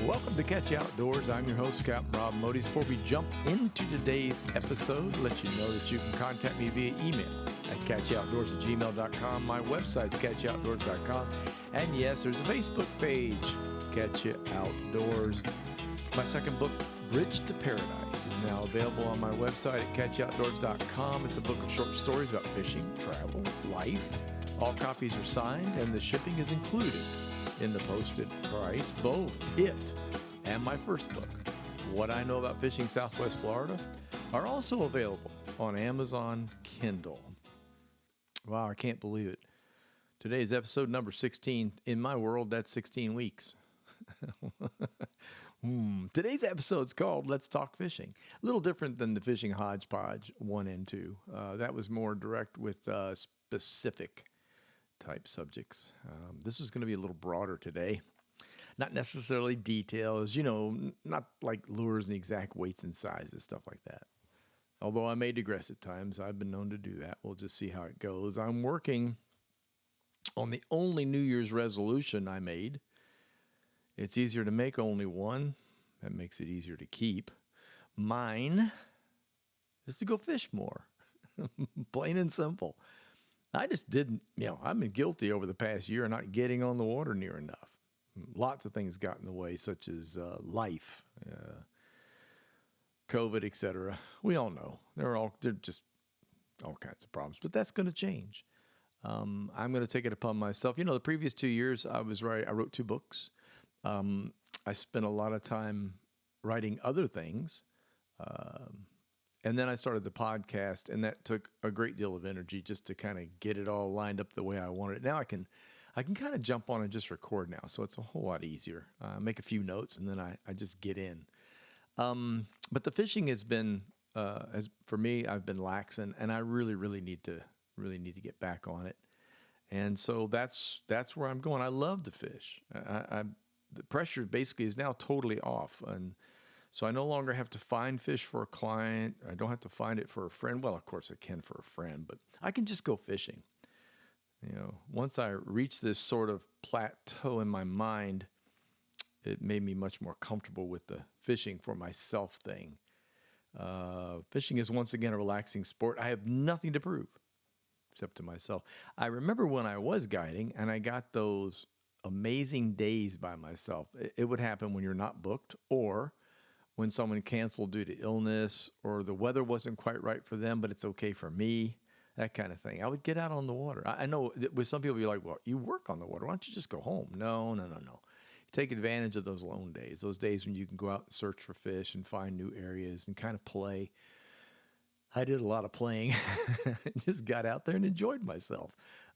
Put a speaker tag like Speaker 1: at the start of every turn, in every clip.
Speaker 1: Welcome to Catch Outdoors. I'm your host, Captain Rob Modis. Before we jump into today's episode, let you know that you can contact me via email at catchoutdoors@gmail.com. My website's catchoutdoors.com. And yes, there's a Facebook page, Catch It Outdoors. My second book, Bridge to Paradise, is now available on my website at catchoutdoors.com. It's a book of short stories about fishing, travel, life. All copies are signed, and the shipping is included in the posted price. Both it and my first book, What I Know About Fishing Southwest Florida, are also available on Amazon Kindle. Wow, I can't believe it. Today is episode number 16. In my world, that's 16 weeks. Today's episode is called Let's Talk Fishing. A little different than the Fishing Hodgepodge 1 and 2. That was more direct with specific type subjects. This is going to be a little broader today. Not necessarily details, not like lures and exact weights and sizes, stuff like that. Although I may digress at times. I've been known to do that. We'll just see how it goes. I'm working on the only New Year's resolution I made. It's easier to make only one. That makes it easier to keep. Mine is to go fish more. Plain and simple. I just didn't, I've been guilty over the past year of not getting on the water near enough. Lots of things got in the way, such as life, COVID, etc. We all know. They're just all kinds of problems, but that's going to change. I'm going to take it upon myself. The previous 2 years I wrote 2 books. I spent a lot of time writing other things. And then I started the podcast, and that took a great deal of energy just to kind of get it all lined up the way I wanted it. Now I can kind of jump on and just record now, so it's a whole lot easier. Make a few notes, and then I just get in. But the fishing has been, for me, I've been laxing, and I really need to get back on it. And so that's where I'm going. I love to fish. The pressure basically is now totally off, and so I no longer have to find fish for a client. I don't have to find it for a friend. Well, of course I can for a friend, but I can just go fishing. Once I reached this sort of plateau in my mind, it made me much more comfortable with the fishing for myself thing. Fishing is once again a relaxing sport. I have nothing to prove except to myself. I remember when I was guiding and I got those amazing days by myself. It would happen when you're not booked, or when someone canceled due to illness, or the weather wasn't quite right for them, but it's okay for me, that kind of thing. I would get out on the water. I know with some people, you're like, well, you work on the water. Why don't you just go home? No. You take advantage of those lone days, those days when you can go out and search for fish and find new areas and kind of play. I did a lot of playing. Just got out there and enjoyed myself.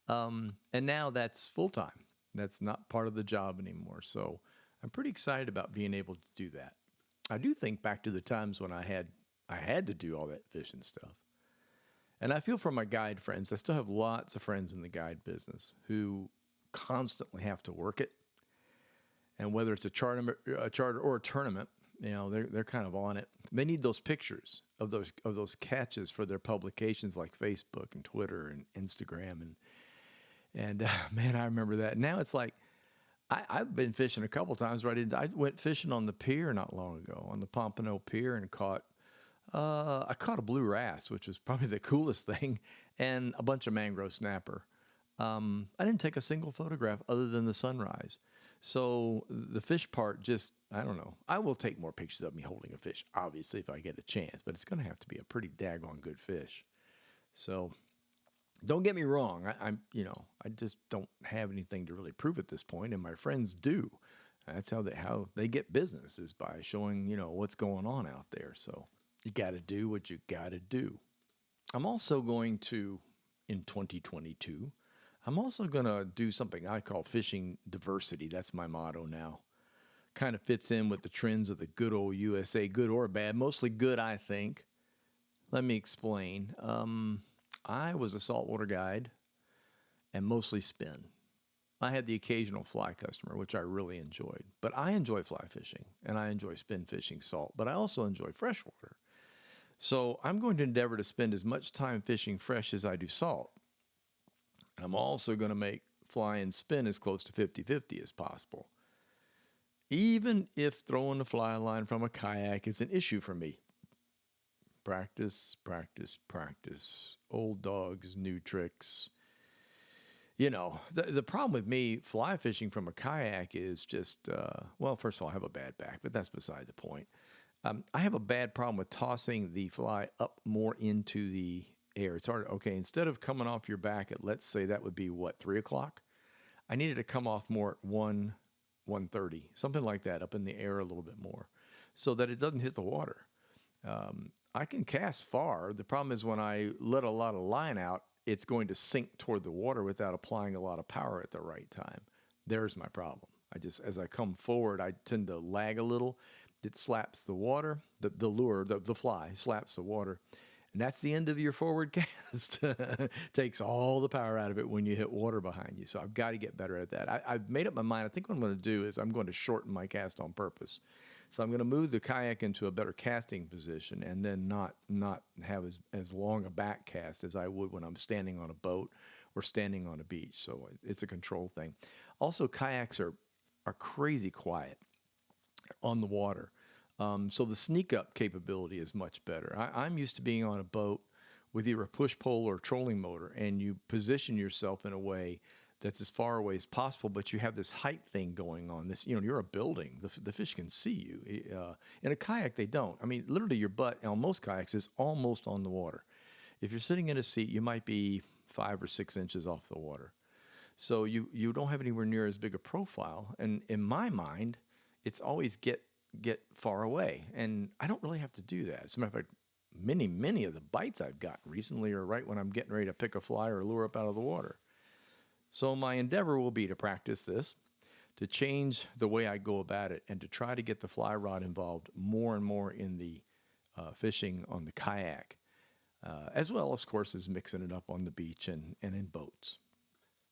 Speaker 1: And now that's full-time. That's not part of the job anymore. So I'm pretty excited about being able to do that. I do think back to the times when I had to do all that fishing stuff. And I feel for my guide friends. I still have lots of friends in the guide business who constantly have to work it. And whether it's a charter or a tournament, they're kind of on it. They need those pictures of those catches for their publications like Facebook and Twitter and Instagram. And man, I remember that. Now it's like, I've been fishing a couple times. I went fishing on the pier not long ago, on the Pompano Pier, and I caught a blue wrasse, which was probably the coolest thing, and a bunch of mangrove snapper. I didn't take a single photograph other than the sunrise. So the fish part I don't know. I will take more pictures of me holding a fish, obviously, if I get a chance, but it's going to have to be a pretty daggone good fish. So don't get me wrong. I just don't have anything to really prove at this point, and my friends do. That's how they get business, is by showing, what's going on out there. So you got to do what you got to do. I'm also going to, in 2022, I'm also going to do something I call fishing diversity. That's my motto now. Kind of fits in with the trends of the good old USA, good or bad. Mostly good, I think. Let me explain. I was a saltwater guide and mostly spin. I had the occasional fly customer, which I really enjoyed. But I enjoy fly fishing, and I enjoy spin fishing salt, but I also enjoy freshwater. So I'm going to endeavor to spend as much time fishing fresh as I do salt. I'm also going to make fly and spin as close to 50-50 as possible. even if throwing the fly line from a kayak is an issue for me. Practice, practice, practice. Old dogs, new tricks. The problem with me fly fishing from a kayak is just, well, first of all, I have a bad back, but that's beside the point. I have a bad problem with tossing the fly up more into the air. It's hard. Okay, instead of coming off your back at, let's say that would be what, 3 o'clock? I needed to come off more at 1:30, something like that, up in the air a little bit more, so that it doesn't hit the water. I can cast far. The problem is when I let a lot of line out, it's going to sink toward the water without applying a lot of power at the right time. There's my problem. As I come forward, I tend to lag a little. It slaps the water, the lure, the fly slaps the water. And that's the end of your forward cast. Takes all the power out of it when you hit water behind you. So I've got to get better at that. I've made up my mind. I think what I'm going to do is I'm going to shorten my cast on purpose. So I'm going to move the kayak into a better casting position and then not have as long a back cast as I would when I'm standing on a boat or standing on a beach. So it's a control thing. Also, kayaks are crazy quiet on the water. So the sneak up capability is much better. I'm used to being on a boat with either a push pole or trolling motor, and you position yourself in a way that's as far away as possible, but you have this height thing going on. You're a building. The fish can see you. In a kayak, they don't. I mean, literally your butt on most kayaks is almost on the water. If you're sitting in a seat, you might be 5 or 6 inches off the water. So you don't have anywhere near as big a profile. And in my mind, it's always get far away. And I don't really have to do that. As a matter of fact, many of the bites I've gotten recently are right when I'm getting ready to pick a fly or lure up out of the water. So my endeavor will be to practice this, to change the way I go about it, and to try to get the fly rod involved more and more in the fishing on the kayak, as well, of course, as mixing it up on the beach and in boats.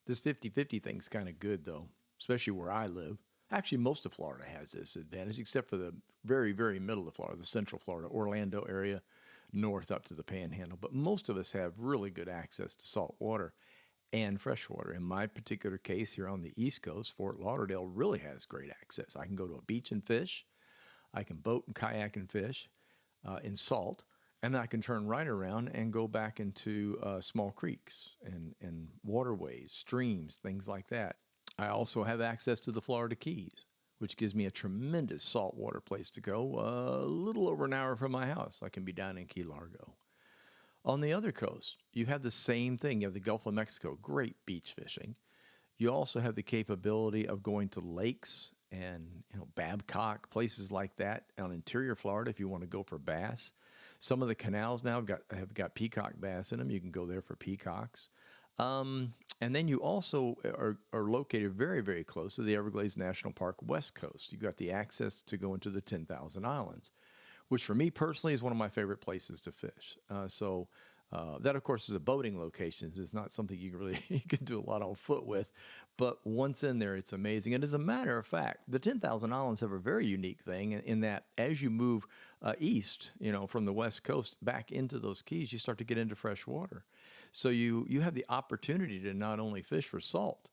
Speaker 1: This 50-50 thing's kind of good, though, especially where I live. Actually, most of Florida has this advantage, except for the very, very middle of Florida, the central Florida, Orlando area, north up to the Panhandle. But most of us have really good access to salt water and fresh water. In my particular case here on the East Coast, Fort Lauderdale really has great access. I can go to a beach and fish. I can boat and kayak and fish in salt. And then I can turn right around and go back into small creeks and waterways, streams, things like that. I also have access to the Florida Keys, which gives me a tremendous saltwater place to go, a little over an hour from my house. I can be down in Key Largo. On the other coast, you have the same thing. You have the Gulf of Mexico, great beach fishing. You also have the capability of going to lakes and Babcock, places like that on interior Florida if you want to go for bass. Some of the canals now have got peacock bass in them. You can go there for peacocks. And then you also are located very, very close to the Everglades National Park West Coast. You've got the access to go into the 10,000 Islands, which for me personally is one of my favorite places to fish. So that, of course, is a boating location. It's not something you can do a lot on foot with. But once in there, it's amazing. And as a matter of fact, the 10,000 Islands have a very unique thing in that as you move east, from the West Coast back into those keys, you start to get into fresh water. So you have the opportunity to not only fish for salt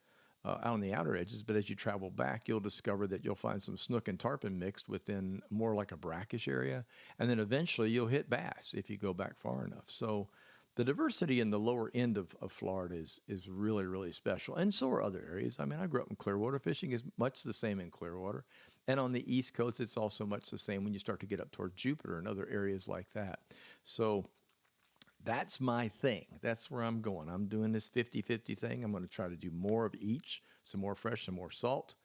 Speaker 1: out on the outer edges, but as you travel back, you'll discover that you'll find some snook and tarpon mixed within more like a brackish area. And then eventually you'll hit bass if you go back far enough. So the diversity in the lower end of Florida is really, really special. And so are other areas. I mean, I grew up in Clearwater. Fishing is much the same in Clearwater. And on the East Coast, it's also much the same when you start to get up toward Jupiter and other areas like that. So that's my thing. That's where I'm going. I'm doing this 50-50 thing. I'm going to try to do more of each, some more fresh, some more salt,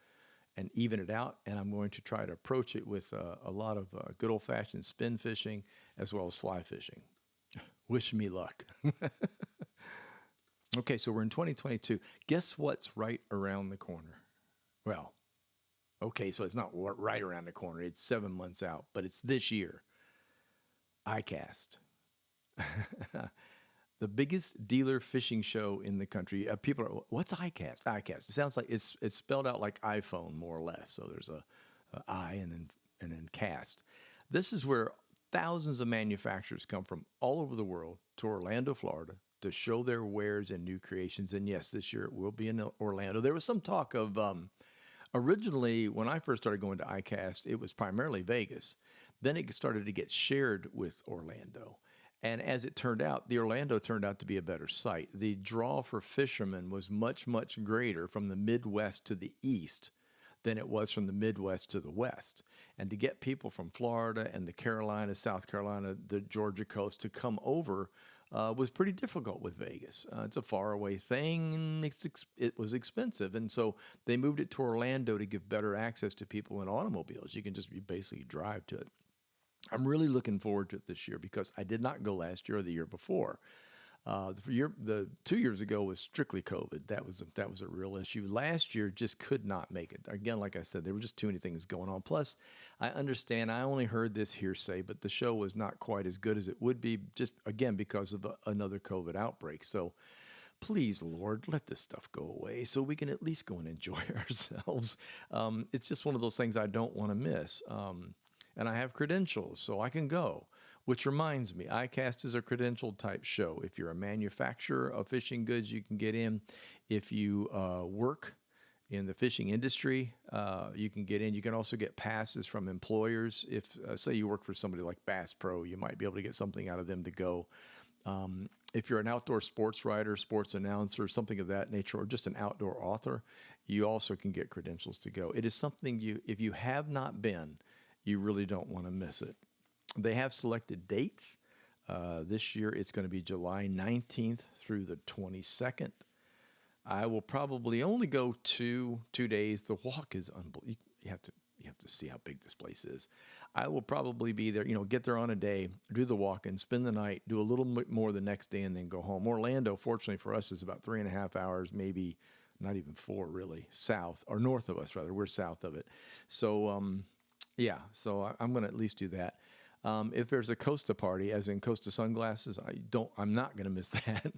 Speaker 1: and even it out. And I'm going to try to approach it with a lot of good old-fashioned spin fishing as well as fly fishing. Wish me luck. Okay, so we're in 2022. Guess what's right around the corner? Well, okay, so it's not right around the corner. It's 7 months out, but it's this year. ICAST. The biggest dealer fishing show in the country. People are, what's ICAST? ICAST. It sounds like it's spelled out like iPhone, more or less. So there's a I and then cast. This is where thousands of manufacturers come from all over the world to Orlando, Florida, to show their wares and new creations. And yes, this year it will be in Orlando. There was some talk of Originally, when I first started going to ICAST, it was primarily Vegas. Then it started to get shared with Orlando. And as it turned out, the Orlando turned out to be a better site. The draw for fishermen was much, much greater from the Midwest to the east than it was from the Midwest to the West. And to get people from Florida and the Carolinas, South Carolina, the Georgia coast to come over was pretty difficult with Vegas. It's a faraway thing, and it was expensive. And so they moved it to Orlando to give better access to people in automobiles. You can just basically drive to it. I'm really looking forward to it this year because I did not go last year or the year before. The 2 years ago was strictly COVID. That was a real issue. Last year just could not make it. Again, like I said, there were just too many things going on. Plus, I understand. I only heard this hearsay, but the show was not quite as good as it would be. Just again because of another COVID outbreak. So, please, Lord, let this stuff go away so we can at least go and enjoy ourselves. It's just one of those things I don't want to miss. And I have credentials, so I can go. Which reminds me, ICAST is a credential type show. If you're a manufacturer of fishing goods, you can get in. If you work in the fishing industry, you can get in. You can also get passes from employers. If, say, you work for somebody like Bass Pro, you might be able to get something out of them to go. If you're an outdoor sports writer, sports announcer, something of that nature, or just an outdoor author, you also can get credentials to go. It is something if you have not been, you really don't want to miss it. They have selected dates. This year, it's going to be July 19th through the 22nd. I will probably only go 2 days. The walk is unbelievable. You have to see how big this place is. I will probably be there, get there on a day, do the walk and spend the night, do a little bit more the next day, and then go home. Orlando, fortunately for us, is about 3.5 hours, maybe not even 4 really, south or north of us, rather. We're south of it. So, so I'm going to at least do that. If there's a Costa party, as in Costa sunglasses, I'm not going to miss that.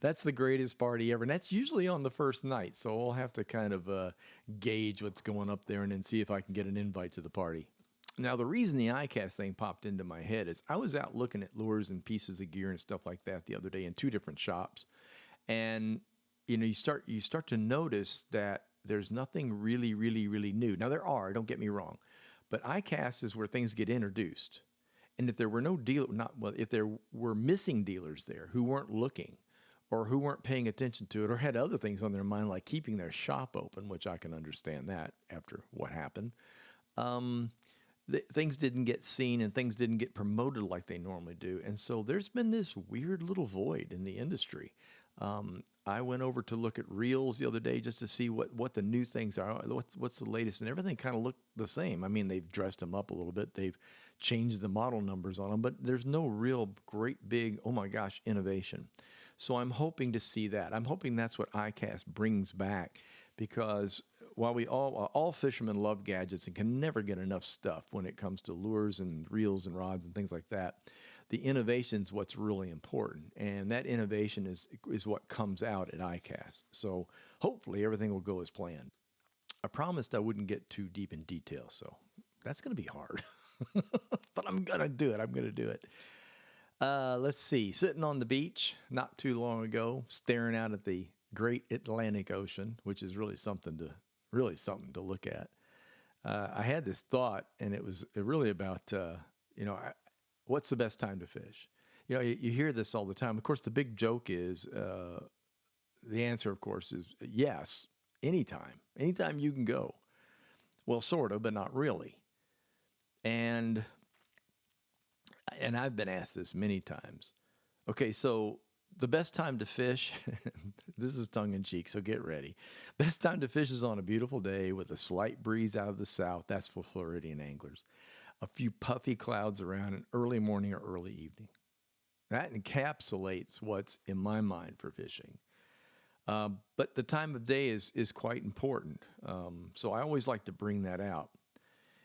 Speaker 1: That's the greatest party ever. And that's usually on the first night. So I'll have to kind of gauge what's going up there and then see if I can get an invite to the party. Now, the reason the ICAST thing popped into my head is I was out looking at lures and pieces of gear and stuff like that the other day in 2 different shops. And, you start to notice that there's nothing really, really, really new. Now, there are, don't get me wrong. But ICAST is where things get introduced. And if there were if there were missing dealers there who weren't looking or who weren't paying attention to it or had other things on their mind like keeping their shop open, which I can understand that after what happened, things didn't get seen and things didn't get promoted like they normally do. And so there's been this weird little void in the industry. I went over to look at reels the other day just to see what the new things are, what's the latest, and everything kind of looked the same. I mean, they've dressed them up a little bit. They've changed the model numbers on them, but there's no real great big, oh my gosh, innovation. So I'm hoping to see that. I'm hoping that's what ICAST brings back because while we all fishermen love gadgets and can never get enough stuff when it comes to lures and reels and rods and things like that, the innovation is what's really important, and that innovation is what comes out at ICAST. So hopefully everything will go as planned. I promised I wouldn't get too deep in detail, so that's going to be hard. But I'm going to do it. I'm going to do it. Let's see. Sitting on the beach not too long ago, staring out at the great Atlantic Ocean, which is really something to look at. I had this thought, and it was really about, what's the best time to fish? You hear this all the time. Of course, the big joke is, the answer, of course, is yes, anytime. Anytime you can go. Well, sort of, but not really. And I've been asked this many times. Okay, so the best time to fish, this is tongue-in-cheek, so get ready. Best time to fish is on a beautiful day with a slight breeze out of the south. That's for Floridian anglers. A few puffy clouds around an early morning or early evening. That encapsulates what's in my mind for fishing. But the time of day is quite important. So I always like to bring that out.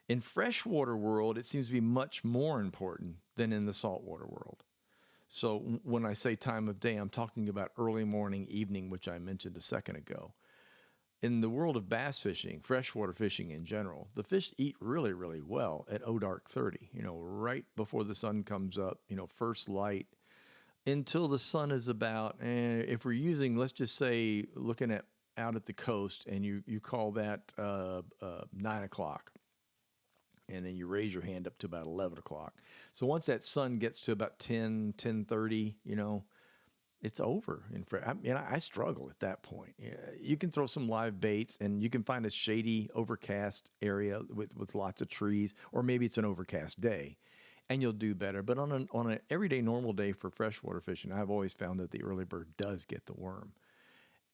Speaker 1: In freshwater world, it seems to be much more important than in the saltwater world. So when I say time of day, I'm talking about early morning, evening, which I mentioned a second ago. In the world of bass fishing, freshwater fishing in general, the fish eat really, really well at dark 30, right before the sun comes up, first light, until the sun is about, if we're using, let's just say, looking at out at the coast, and you call that 9 o'clock, and then you raise your hand up to about 11 o'clock. So once that sun gets to about 10:30, it's over. I struggle at that point. Yeah, you can throw some live baits, and you can find a shady, overcast area with lots of trees, or maybe it's an overcast day, and you'll do better. But on an everyday normal day for freshwater fishing, I've always found that the early bird does get the worm.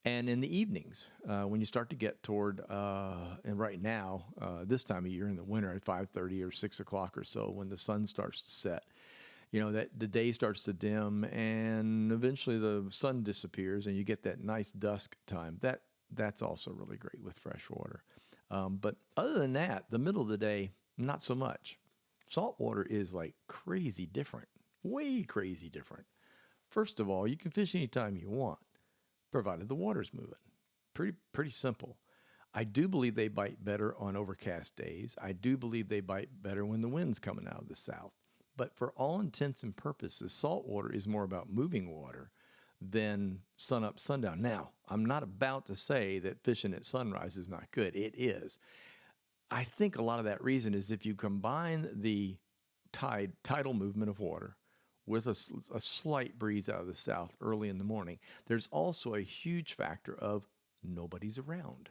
Speaker 1: And in the evenings, when you start to get toward, and right now, this time of year in the winter at 5:30 or 6 o'clock or so, when the sun starts to set, that the day starts to dim, and eventually the sun disappears, and you get that nice dusk time. That's also really great with freshwater. But other than that, the middle of the day, not so much. Saltwater is like crazy different, way crazy different. First of all, you can fish anytime you want, provided the water's moving. Pretty simple. I do believe they bite better on overcast days. I do believe they bite better when the wind's coming out of the south. But for all intents and purposes, saltwater is more about moving water than sun up, sundown. Now, I'm not about to say that fishing at sunrise is not good. It is. I think a lot of that reason is if you combine the tidal movement of water with a slight breeze out of the south early in the morning, there's also a huge factor of nobody's around.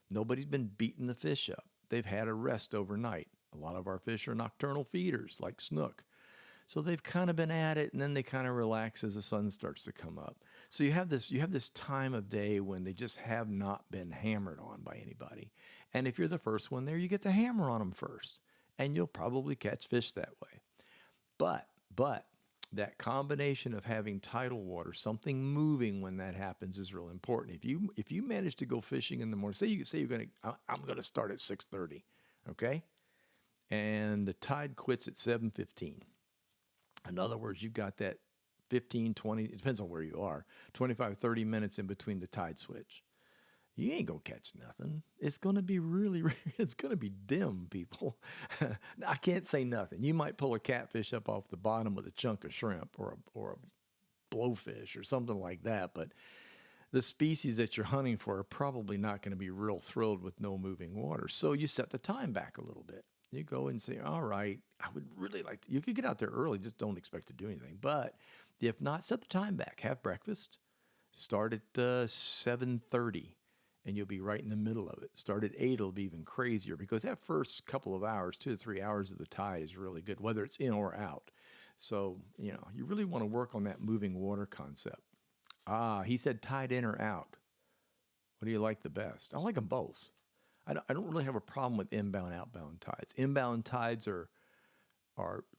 Speaker 1: Nobody's been beating the fish up. They've had a rest overnight. A lot of our fish are nocturnal feeders like snook. So they've kind of been at it, and then they kind of relax as the sun starts to come up. So you have this time of day when they just have not been hammered on by anybody. And if you're the first one there, you get to hammer on them first, and you'll probably catch fish that way. But that combination of having tidal water, something moving when that happens, is real important. If you manage to go fishing in the morning, I'm gonna start at 6:30, okay, and the tide quits at 7:15. In other words, you've got that 15, 20, it depends on where you are, 25, 30 minutes in between the tide switch. You ain't going to catch nothing. It's going to be it's going to be dim, people. I can't say nothing. You might pull a catfish up off the bottom with a chunk of shrimp or a blowfish or something like that, but the species that you're hunting for are probably not going to be real thrilled with no moving water. So you set the time back a little bit. You go and say, all right, I would really like to, you could get out there early, just don't expect to do anything. But if not, set the time back, have breakfast, start at 7:30, and you'll be right in the middle of it. Start at 8, it'll be even crazier, because that first couple of hours, 2 to 3 hours of the tide is really good, whether it's in or out. So, you really want to work on that moving water concept. He said tide in or out. What do you like the best? I like them both. I don't really have a problem with inbound, outbound tides. Inbound tides are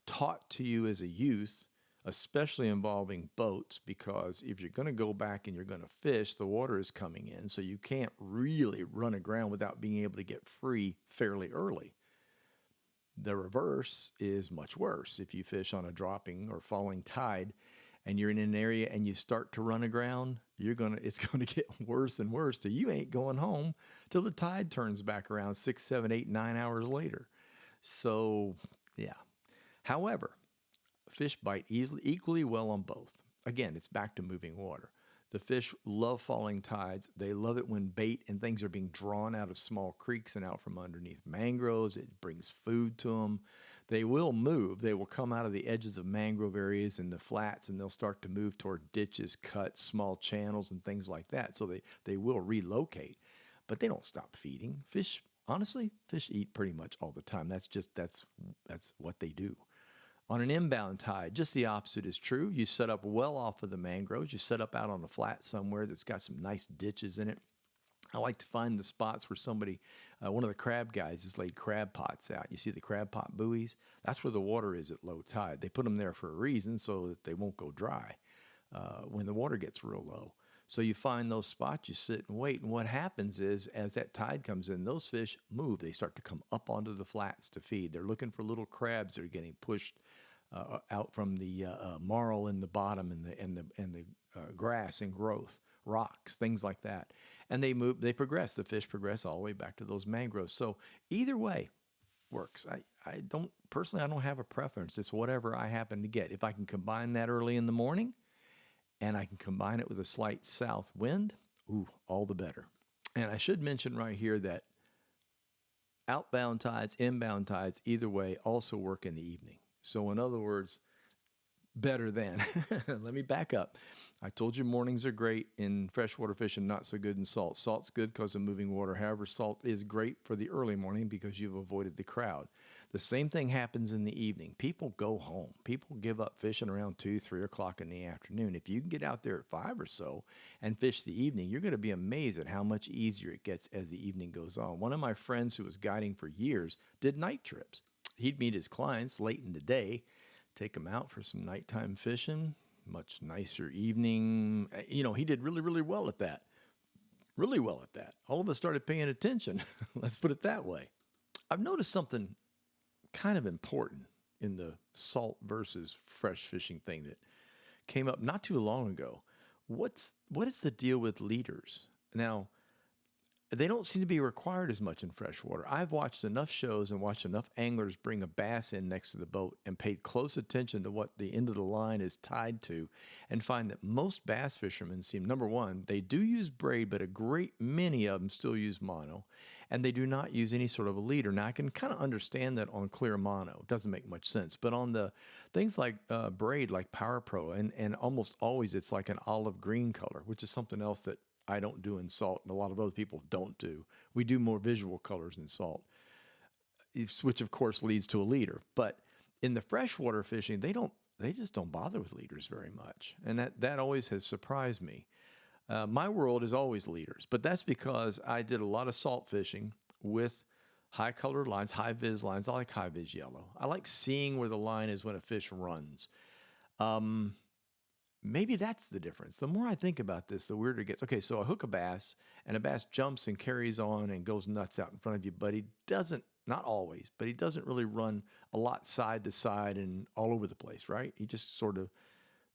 Speaker 1: taught to you as a youth, especially involving boats, because if you're going to go back and you're going to fish, the water is coming in, so you can't really run aground without being able to get free fairly early. The reverse is much worse. If you fish on a dropping or falling tide and you're in an area and you start to run aground, it's going to get worse and worse till you ain't going home till the tide turns back around 6, 7, 8, 9 hours later. So, yeah. However, fish bite equally well on both. Again, it's back to moving water. The fish love falling tides. They love it when bait and things are being drawn out of small creeks and out from underneath mangroves. It brings food to them. They will move. They will come out of the edges of mangrove areas and the flats, and they'll start to move toward ditches, cuts, small channels, and things like that. So they will relocate, but they don't stop feeding. Fish, honestly, fish eat pretty much all the time. That's what they do. On an inbound tide, just the opposite is true. You set up well off of the mangroves. You set up out on a flat somewhere that's got some nice ditches in it. I like to find the spots where somebody, one of the crab guys has laid crab pots out. You see the crab pot buoys? That's where the water is at low tide. They put them there for a reason, so that they won't go dry when the water gets real low. So you find those spots, you sit and wait, and what happens is, as that tide comes in, those fish move. They start to come up onto the flats to feed. They're looking for little crabs that are getting pushed out from the marl in the bottom and the grass and growth, rocks, things like that. And they move, they progress. The fish progress all the way back to those mangroves. So either way works. I don't have a preference. It's whatever I happen to get. If I can combine that early in the morning, and I can combine it with a slight south wind, all the better. And I should mention right here that outbound tides, inbound tides, either way, also work in the evening. So, in other words, better than. Let me back up. I told you mornings are great in freshwater fishing, not so good in salt. Salt's good because of moving water. However, salt is great for the early morning because you've avoided the crowd. The same thing happens in the evening. People go home. People give up fishing around 2, 3 o'clock in the afternoon. If you can get out there at 5 or so and fish the evening, you're going to be amazed at how much easier it gets as the evening goes on. One of my friends who was guiding for years did night trips. He'd meet his clients late in the day, take them out for some nighttime fishing, much nicer evening. He did really, really well at that. Really well at that. All of us started paying attention. Let's put it that way. I've noticed something kind of important in the salt versus fresh fishing thing that came up not too long ago. What is the deal with leaders? Now, they don't seem to be required as much in freshwater. I've watched enough shows and watched enough anglers bring a bass in next to the boat and paid close attention to what the end of the line is tied to and find that most bass fishermen seem, number one, they do use braid, but a great many of them still use mono, and they do not use any sort of a leader. Now, I can kind of understand that on clear mono. It doesn't make much sense. But on the things like braid, like Power Pro, and almost always it's like an olive green color, which is something else that I don't do in salt, and a lot of other people don't do. We do more visual colors in salt, which of course leads to a leader. But in the freshwater fishing, they just don't bother with leaders very much, and that always has surprised me. My world is always leaders, but that's because I did a lot of salt fishing with high colored lines, high vis lines. I like high vis yellow. I like seeing where the line is when a fish runs. Maybe that's the difference. The more I think about this, the weirder it gets. Okay, so I hook a bass, and a bass jumps and carries on and goes nuts out in front of you, but he doesn't, not always, but he doesn't really run a lot side to side and all over the place, right? He just sort of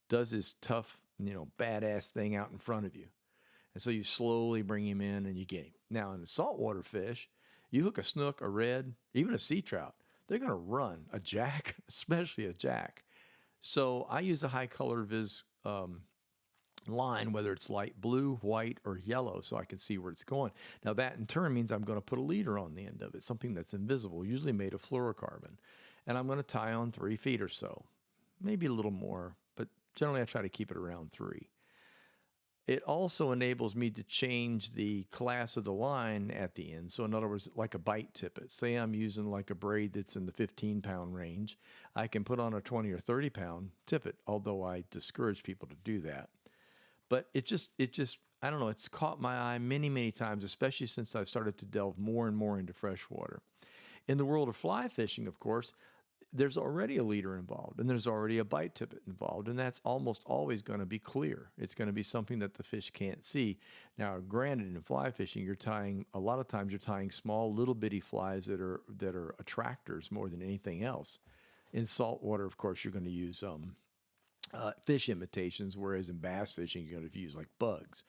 Speaker 1: does his tough, badass thing out in front of you. And so you slowly bring him in and you get him. Now, in a saltwater fish, you hook a snook, a red, even a sea trout, they're going to run. A jack, especially a jack. So I use a high color vis line, whether it's light blue, white, or yellow, so I can see where it's going. Now that in turn means I'm going to put a leader on the end of it, something that's invisible, usually made of fluorocarbon. And I'm going to tie on 3 feet or so, maybe a little more, but generally I try to keep it around 3. It also enables me to change the class of the line at the end. So in other words, like a bite tippet. Say I'm using like a braid that's in the 15-pound range. I can put on a 20 or 30-pound tippet, although I discourage people to do that. But it just, I don't know, it's caught my eye many, many times, especially since I've started to delve more and more into freshwater. In the world of fly fishing, of course, there's already a leader involved, and there's already a bite tippet involved, and that's almost always going to be clear. It's going to be something that the fish can't see. Now, granted, in fly fishing, a lot of times you're tying small, little bitty flies that are attractors more than anything else. In saltwater, of course, you're going to use fish imitations, whereas in bass fishing, you're going to use like bugs.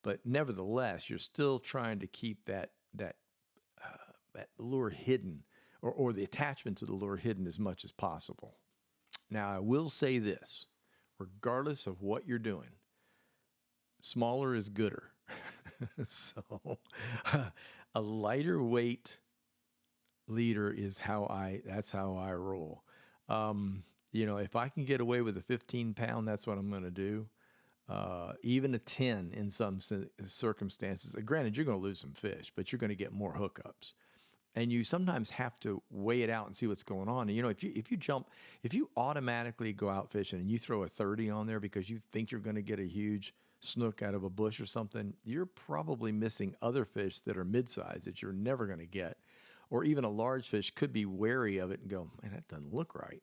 Speaker 1: But nevertheless, you're still trying to keep that lure hidden, or the attachment to the lure hidden as much as possible. Now, I will say this, regardless of what you're doing, smaller is gooder. So a lighter weight leader is that's how I roll. If I can get away with a 15-pound, that's what I'm going to do. Even a 10 in some circumstances. Granted, you're going to lose some fish, but you're going to get more hookups. And you sometimes have to weigh it out and see what's going on. And, if you automatically go out fishing and you throw a 30 on there because you think you're going to get a huge snook out of a bush or something, you're probably missing other fish that are mid-sized that you're never going to get. Or even a large fish could be wary of it and go, man, that doesn't look right.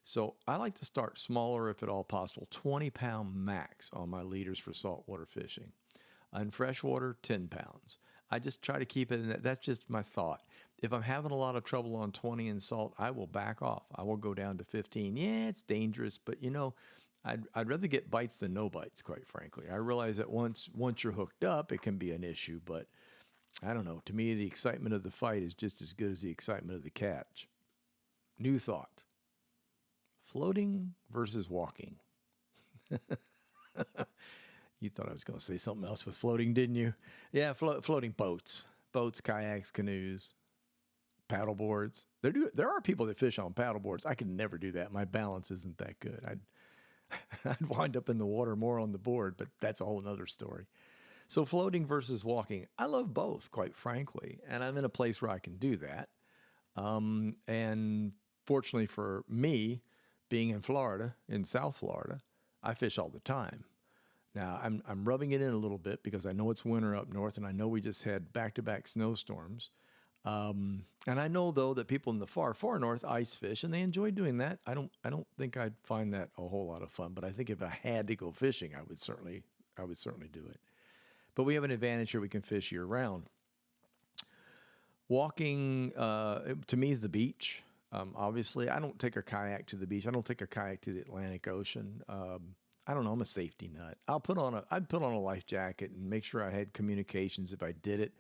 Speaker 1: So I like to start smaller if at all possible, 20-pound max on my leaders for saltwater fishing. On freshwater, 10 pounds. I just try to keep it in that. That's just my thought. If I'm having a lot of trouble on 20 in salt, I will back off. I will go down to 15. Yeah, it's dangerous, but I'd rather get bites than no bites, quite frankly. I realize that once you're hooked up, it can be an issue, but I don't know. To me, the excitement of the fight is just as good as the excitement of the catch. New thought. Floating versus walking. You thought I was going to say something else with floating, didn't you? Yeah, floating boats, kayaks, canoes, paddle boards. There are people that fish on paddle boards. I could never do that. My balance isn't that good. I'd wind up in the water more on the board, but that's a whole nother story. So floating versus walking, I love both, quite frankly, and I'm in a place where I can do that. And fortunately for me, being in Florida, in South Florida, I fish all the time. Now I'm rubbing it in a little bit because I know it's winter up north, and I know we just had back-to-back snowstorms. And I know though that people in the far north ice fish, and they enjoy doing that. I don't think I'd find that a whole lot of fun, but I think if I had to go fishing, I would certainly do it. But we have an advantage here: we can fish year round. Walking to me is the beach. Obviously, I don't take a kayak to the beach. I don't take a kayak to the Atlantic Ocean. I don't know. I'm a safety nut. I'd put on a life jacket and make sure I had communications if I did it.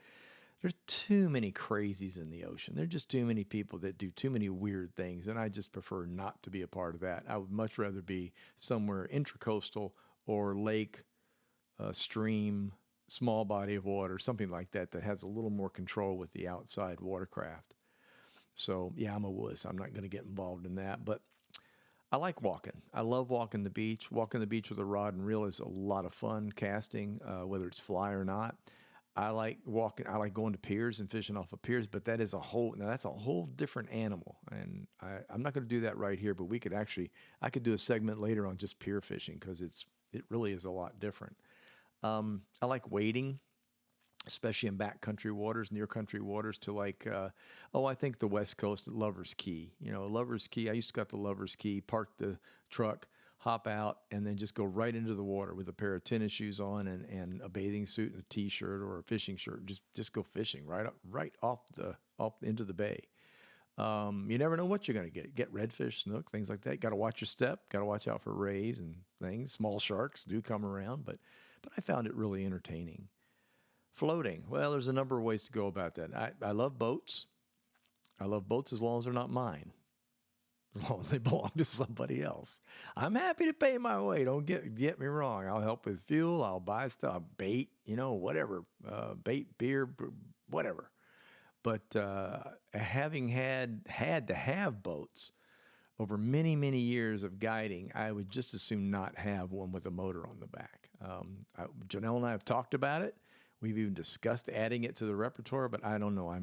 Speaker 1: There's too many crazies in the ocean. There's just too many people that do too many weird things, and I just prefer not to be a part of that. I would much rather be somewhere intracoastal or lake, stream, small body of water, something like that that has a little more control with the outside watercraft. So yeah, I'm a wuss. I'm not going to get involved in that, but I like walking. I love walking the beach. Walking the beach with a rod and reel is a lot of fun. Casting, whether it's fly or not. I like walking. I like going to piers and fishing off of piers, but that's a whole different animal. And I'm not going to do that right here, but I could do a segment later on just pier fishing because it really is a lot different. I like wading, especially in backcountry waters, near country waters, to I think the West Coast at Lover's Key. Lover's Key, I used to go to Lover's Key, park the truck, hop out, and then just go right into the water with a pair of tennis shoes on and a bathing suit and a t-shirt or a fishing shirt. Just go fishing right off into the bay. You never know what you're going to get. Get redfish, snook, things like that. Got to watch your step. Got to watch out for rays and things. Small sharks do come around, but I found it really entertaining. Floating. Well, there's a number of ways to go about that. I love boats. I love boats as long as they're not mine, as long as they belong to somebody else. I'm happy to pay my way. Don't get me wrong. I'll help with fuel. I'll buy stuff, bait, whatever, bait, beer, whatever. But having had to have boats over many, many years of guiding, I would just as soon not have one with a motor on the back. Janelle and I have talked about it. We've even discussed adding it to the repertoire, but I don't know.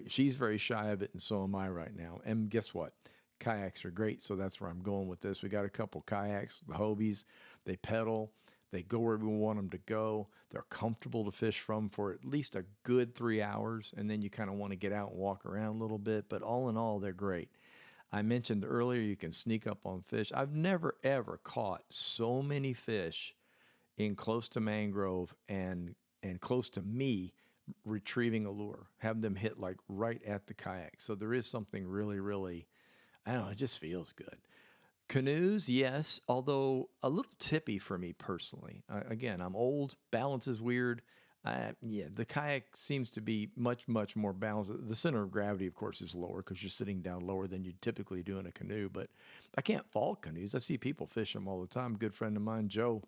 Speaker 1: She's very shy of it, and so am I right now. And guess what? Kayaks are great, so that's where I'm going with this. We got a couple kayaks, the Hobies. They pedal. They go where we want them to go. They're comfortable to fish from for at least a good 3 hours, and then you kind of want to get out and walk around a little bit. But all in all, they're great. I mentioned earlier you can sneak up on fish. I've never, ever caught so many fish in close to mangrove and close to me retrieving a lure, having them hit like right at the kayak. So there is something really, really, I don't know, it just feels good. Canoes, yes, although a little tippy for me personally. Again, I'm old, balance is weird. The kayak seems to be much, much more balanced. The center of gravity, of course, is lower because you're sitting down lower than you'd typically do in a canoe. But I can't fault canoes. I see people fish them all the time. A good friend of mine, Joe,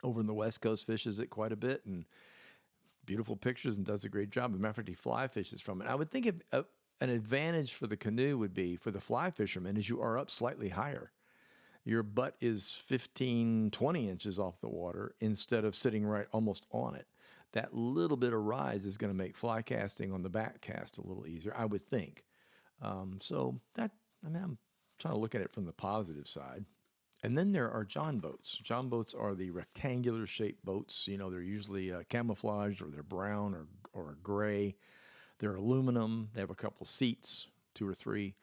Speaker 1: over in the West Coast, fishes it quite a bit and beautiful pictures and does a great job. As a matter of fact, he fly fishes from it. I would think an advantage for the canoe would be, for the fly fisherman, is you are up slightly higher. Your butt is 15, 20 inches off the water instead of sitting right almost on it. That little bit of rise is going to make fly casting on the back cast a little easier, I would think. I'm trying to look at it from the positive side. And then there are John boats. John boats are the rectangular shaped boats. They're usually camouflaged, or they're brown or gray. They're aluminum. They have a couple seats, 2 or 3.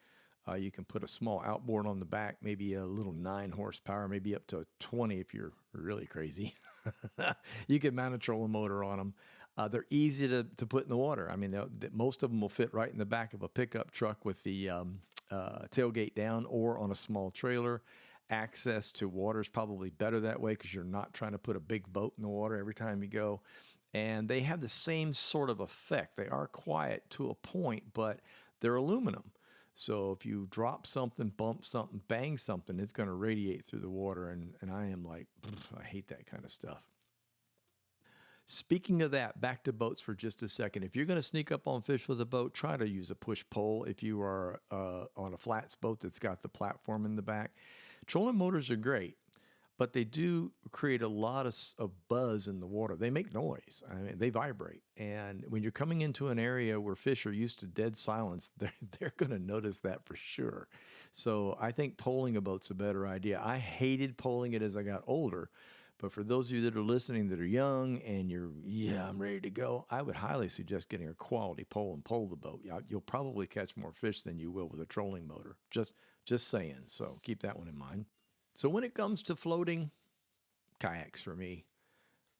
Speaker 1: You can put a small outboard on the back, maybe a little 9 horsepower, maybe up to 20 if you're really crazy. You can mount a trolling motor on them. They're easy to put in the water. I mean, most of them will fit right in the back of a pickup truck with the tailgate down, or on a small trailer. Access to water is probably better that way because you're not trying to put a big boat in the water every time you go. And they have the same sort of effect. They are quiet to a point, but they're aluminum. So if you drop something, bump something, bang something, it's going to radiate through the water. And I am like, I hate that kind of stuff. Speaking of that, back to boats for just a second. If you're going to sneak up on fish with a boat, try to use a push pole if you are on a flats boat that's got the platform in the back. Trolling motors are great, but they do create a lot of buzz in the water. They make noise. I mean, they vibrate. And when you're coming into an area where fish are used to dead silence, they're going to notice that for sure. So I think poling a boat's a better idea. I hated poling it as I got older. But for those of you that are listening that are young and I'm ready to go, I would highly suggest getting a quality pole and pole the boat. You'll probably catch more fish than you will with a trolling motor. Just saying. So keep that one in mind. So when it comes to floating, kayaks for me,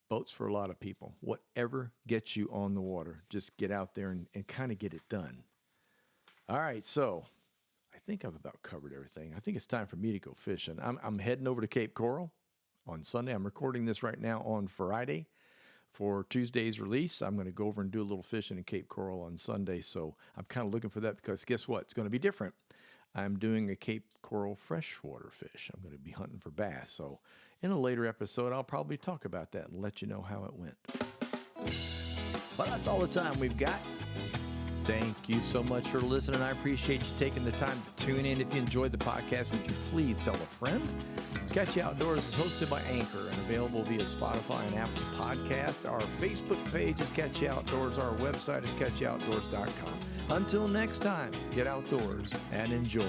Speaker 1: boats for a lot of people. Whatever gets you on the water, just get out there and kind of get it done. All right, so I think I've about covered everything. I think it's time for me to go fishing. I'm heading over to Cape Coral on Sunday. I'm recording this right now on Friday for Tuesday's release. I'm going to go over and do a little fishing in Cape Coral on Sunday. So I'm kind of looking for that because guess what? It's going to be different. I'm doing a Cape Coral freshwater fish. I'm going to be hunting for bass. So in a later episode, I'll probably talk about that and let you know how it went. But that's all the time we've got. Thank you so much for listening. I appreciate you taking the time to tune in. If you enjoyed the podcast, would you please tell a friend? Catch You Outdoors is hosted by Anchor and available via Spotify and Apple Podcast. Our Facebook page is Catch You Outdoors. Our website is catchyoutdoors.com. Until next time, get outdoors and enjoy.